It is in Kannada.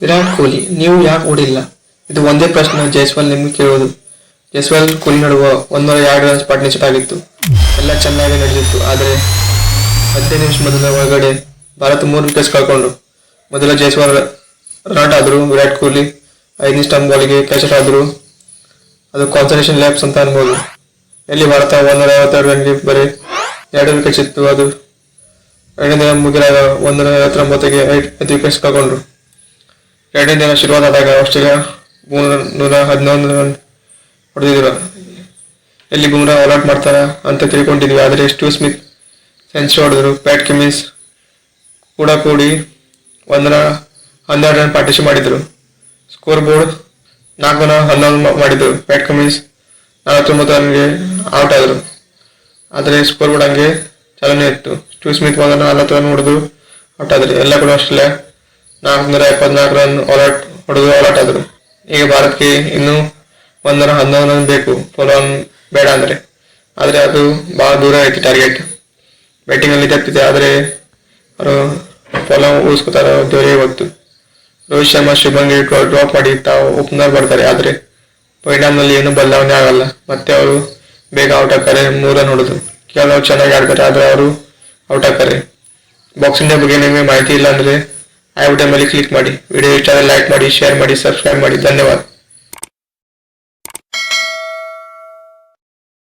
ವಿರಾಟ್ ಕೊಹ್ಲಿ, ನೀವು ಯಾಕೆ ಓಡಿಲ್ಲ? ಇದು ಒಂದೇ ಪ್ರಶ್ನೆ ಜೈಸ್ವಾಲ್ ನಿಮ್ಗೆ ಕೇಳೋದು. ಜೈಸ್ವಾಲ್ ಕೊಹ್ಲಿ ನಡುವ 102 ರನ್ಸ್ ಪಾರ್ಟ್ನರ್ಶಿಪ್ ಆಗಿತ್ತು. ಎಲ್ಲ ಚೆನ್ನಾಗಿ ನಡೆದಿತ್ತು. ಆದರೆ 15 ನಿಮಿಷ ಮೊದಲ ಒಳಗಡೆ ಭಾರತ 3 ವಿಕೆಟ್ಸ್ ಕಳ್ಕೊಂಡ್ರು. ಮೊದಲ ಜೈಸ್ವಾಲ್ ರನ್ ಆದ್ರು, ವಿರಾಟ್ ಕೊಹ್ಲಿ 5ನೇ ಸ್ಟಂಪ್ ಬಾಲ್ಗೆ ಕ್ಯಾಚ್ ಆದ್ರು. ಅದು ಕಾನ್ಸಂಟ್ರೇಷನ್ ಲ್ಯಾಪ್ಸ್ ಅಂತ ಅನ್ಬೋದು. ಎಲ್ಲಿ ಭಾರತ 152 ರನ್ಗೆ ಬರೀ 2 ವಿಕೆಟ್ಸ್ ಇತ್ತು. ಅದು ಎರಡನೇ ದಿನ ಮುಗಿದಾಗ 159ಗೆ 5 ವಿಕೆಟ್ಸ್ ಕಳ್ಕೊಂಡ್ರು. ಎರಡನೇ ದಿನ ಶುರುವಾದಾಗ ಆಸ್ಟ್ರೇಲಿಯಾ 311 ರನ್ ಹೊಡೆದಿದ್ರು. ಎಲ್ಲಿ ಬುಮ್ರಾ ಆಲ್ಔಟ್ ಮಾಡ್ತಾರ ಅಂತ ತಿಳ್ಕೊಂಡಿದ್ವಿ. ಆದರೆ ಸ್ಟೀವ್ ಸ್ಮಿತ್ ಸೆಂಚುರಿ ಹೊಡೆದ್ರು. ಪ್ಯಾಟ್ ಕಮಿನ್ಸ್ ಕೂಡ ಕೂಡಿ 112 ರನ್ ಪಾರ್ಟಿಸಿಪೇಟ್ ಮಾಡಿದ್ರು. ಸ್ಕೋರ್ ಬೋರ್ಡ್ 411 ಮಾಡಿದ್ರು. ಪ್ಯಾಟ್ ಕಮಿನ್ಸ್ 49 ರನ್ಗೆ ಔಟ್ ಆದ್ರು. ಆದರೆ ಸ್ಕೋರ್ ಬೋರ್ಡ್ ಹಂಗೆ ಚಾಲನೆ ಇತ್ತು. ಸ್ಟೀವ್ ಸ್ಮಿತ್ 140 ರನ್ ಹೊಡೆದು ಔಟ್ ಆದ್ರು. ಎಲ್ಲ ಕೂಡ ಆಸ್ಟ್ರೇಲಿಯಾ 474 ರನ್ ಹೊಡೆದು ಆಲ್ಔಟ್ ಆದ್ರು. ಈಗ ಭಾರತಕ್ಕೆ ಇನ್ನೂ 111 ರನ್ ಬೇಕು ಫಾಲೋ ಆನ್ ಬೇಡ ಅಂದ್ರೆ. ಆದರೆ ಅದು ಬಹಳ ದೂರ ಐತಿ ಟಾರ್ಗೆಟ್. ಬ್ಯಾಟಿಂಗ್ ಅಲ್ಲಿ ತಪ್ಪಿದೆ. ಆದರೆ ಅವರು ಫಾಲೋ ಉಳಿಸ್ಕೋತಾರ ದೇವರೇ ಗೊತ್ತು. ರೋಹಿತ್ ಶರ್ಮಾ ಶುಭಂಗೆ ಡ್ರಾಪ್ ಮಾಡಿ ತಾವು ಓಪನರ್ ಬರ್ತಾರೆ. ಆದರೆ ಪರಿಣಾಮದಲ್ಲಿ ಏನು ಬದಲಾವಣೆ ಆಗಲ್ಲ. ಮತ್ತೆ ಅವರು ಬೇಗ ಔಟ್ ಆಗ್ತಾರೆ. 3 ರನ್ ಹೊಡೆದು ಕೆಲವರು ಚೆನ್ನಾಗಿ ಆಡ್ತಾರೆ. ಆದರೆ ಅವರು ಔಟ್ ಆಗ್ತಾರೆ. ಬಾಕ್ಸಿಂಗ್ ಡೇ ಬಗ್ಗೆ ನಿಮಗೆ ಮಾಹಿತಿ ಇಲ್ಲ ಅಂದ್ರೆ ಐ ಬಟನ್ ಮೇಲೆ ಕ್ಲಿಕ್ ಮಾಡಿ. ವಿಡಿಯೋ ಇಷ್ಟ ಆದರೆ ಲೈಕ್ ಮಾಡಿ, ಶೇರ್ ಮಾಡಿ, ಸಬ್ಸ್ಕ್ರೈಬ್ ಮಾಡಿ. ಧನ್ಯವಾದ.